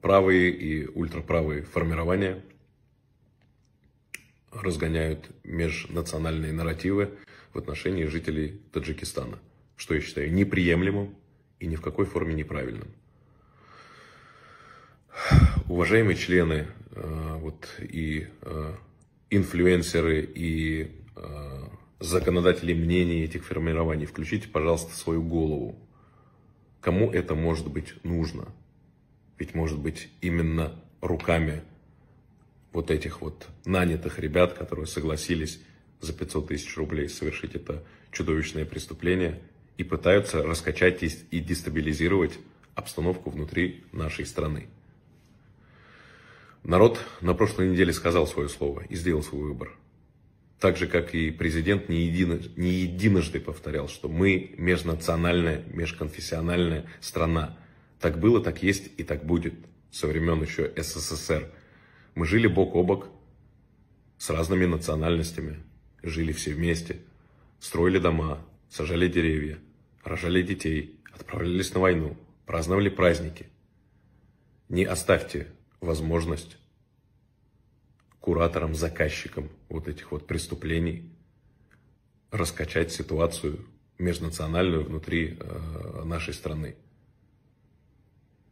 правые и ультраправые формирования разгоняют межнациональные нарративы в отношении жителей Таджикистана, что я считаю неприемлемым и ни в какой форме неправильным. Уважаемые члены, инфлюенсеры и законодатели мнений этих формирований, включите, пожалуйста, свою голову. Кому это может быть нужно? Ведь может быть именно руками вот этих вот нанятых ребят, которые согласились за 500 тысяч рублей совершить это чудовищное преступление и пытаются раскачать и дестабилизировать обстановку внутри нашей страны. Народ на прошлой неделе сказал свое слово и сделал свой выбор. Так же, как и президент не единожды повторял, что мы межнациональная, межконфессиональная страна. Так было, так есть и так будет со времен еще СССР. Мы жили бок о бок с разными национальностями, жили все вместе, строили дома, сажали деревья, рожали детей, отправлялись на войну, праздновали праздники. Не оставьте возможность кураторам, заказчикам вот этих вот преступлений раскачать ситуацию межнациональную внутри нашей страны.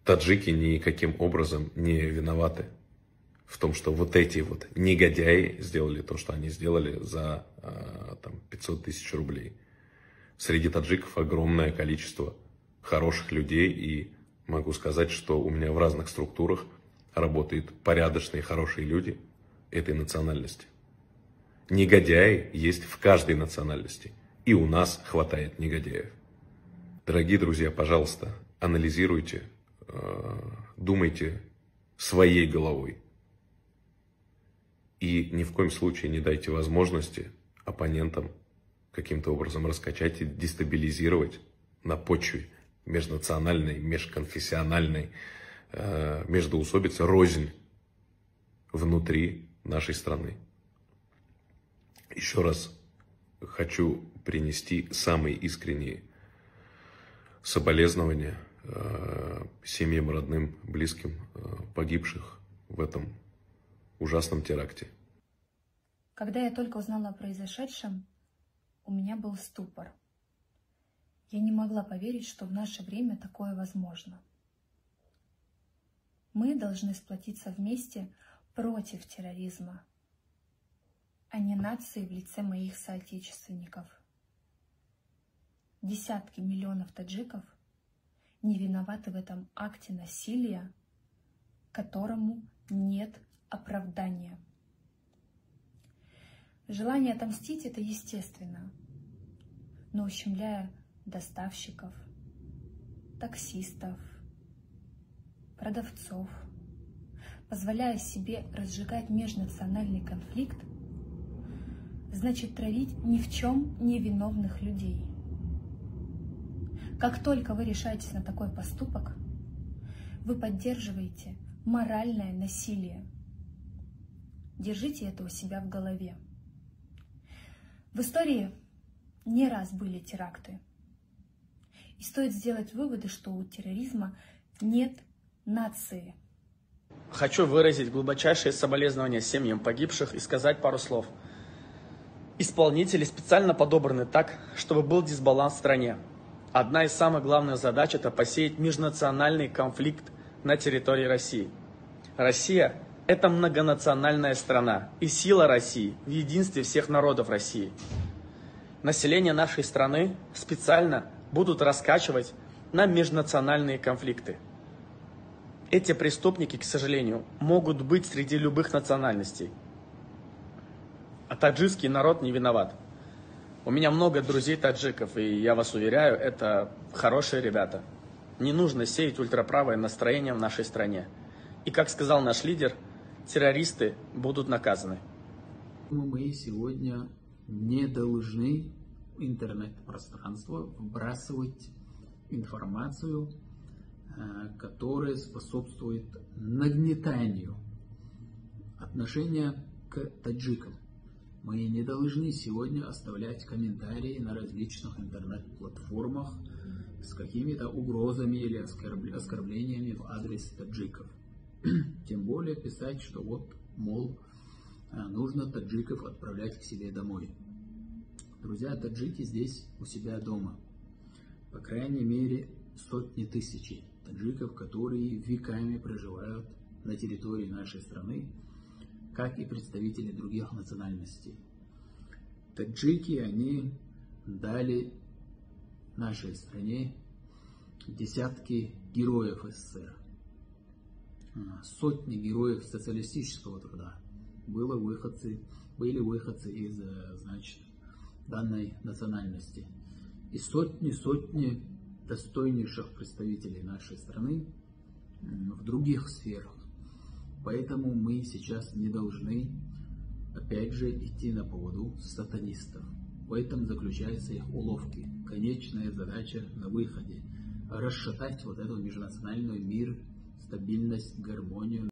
Таджики никаким образом не виноваты в том, что вот эти вот негодяи сделали то, что они сделали за 500 тысяч рублей. Среди таджиков огромное количество хороших людей, и могу сказать, что у меня в разных структурах работают порядочные, хорошие люди этой национальности. Негодяи есть в каждой национальности, и у нас хватает негодяев. Дорогие друзья, пожалуйста, анализируйте, думайте своей головой. И ни в коем случае не дайте возможности оппонентам каким-то образом раскачать и дестабилизировать на почве межнациональной, межконфессиональной междоусобицы, рознь внутри нашей страны. Еще раз хочу принести самые искренние соболезнования семьям, родным, близким погибших в этом ужасном теракте. Когда я только узнала о произошедшем, у меня был ступор. Я не могла поверить, что в наше время такое возможно. Мы должны сплотиться вместе против терроризма, а не нации в лице моих соотечественников. Десятки миллионов таджиков не виноваты в этом акте насилия, которому нет оправдания. Желание отомстить — это естественно, но ущемляя доставщиков, таксистов, продавцов, позволяя себе разжигать межнациональный конфликт, значит травить ни в чем не виновных людей. Как только вы решаетесь на такой поступок, вы поддерживаете моральное насилие. Держите это у себя в голове. В истории не раз были теракты. И стоит сделать выводы, что у терроризма нет нации. Хочу выразить глубочайшие соболезнования семьям погибших и сказать пару слов. Исполнители специально подобраны так, чтобы был дисбаланс в стране. Одна из самых главных задач – это посеять межнациональный конфликт на территории России. Россия – это многонациональная страна, и сила России в единстве всех народов России. Население нашей страны специально будут раскачивать на межнациональные конфликты. Эти преступники, к сожалению, могут быть среди любых национальностей. А таджикский народ не виноват. У меня много друзей таджиков, и я вас уверяю, это хорошие ребята. Не нужно сеять ультраправое настроение в нашей стране. И, как сказал наш лидер, террористы будут наказаны. Мы сегодня не должны в интернет-пространство вбрасывать информацию, которая способствует нагнетанию отношения к таджикам. Мы не должны сегодня оставлять комментарии на различных интернет-платформах с какими-то угрозами или оскорблениями в адрес таджиков. Тем более писать, что вот, мол, нужно таджиков отправлять к себе домой. Друзья, таджики здесь у себя дома. По крайней мере, сотни тысяч таджиков, которые веками проживают на территории нашей страны, как и представители других национальностей. Таджики, они дали нашей стране десятки героев СССР, сотни героев социалистического труда. Были выходцы из, значит, данной национальности. И сотни достойнейших представителей нашей страны в других сферах. Поэтому мы сейчас не должны, опять же, идти на поводу сатанистов. В этом заключаются их уловки. Конечная задача на выходе – расшатать вот эту межнациональную мир, стабильность, гармонию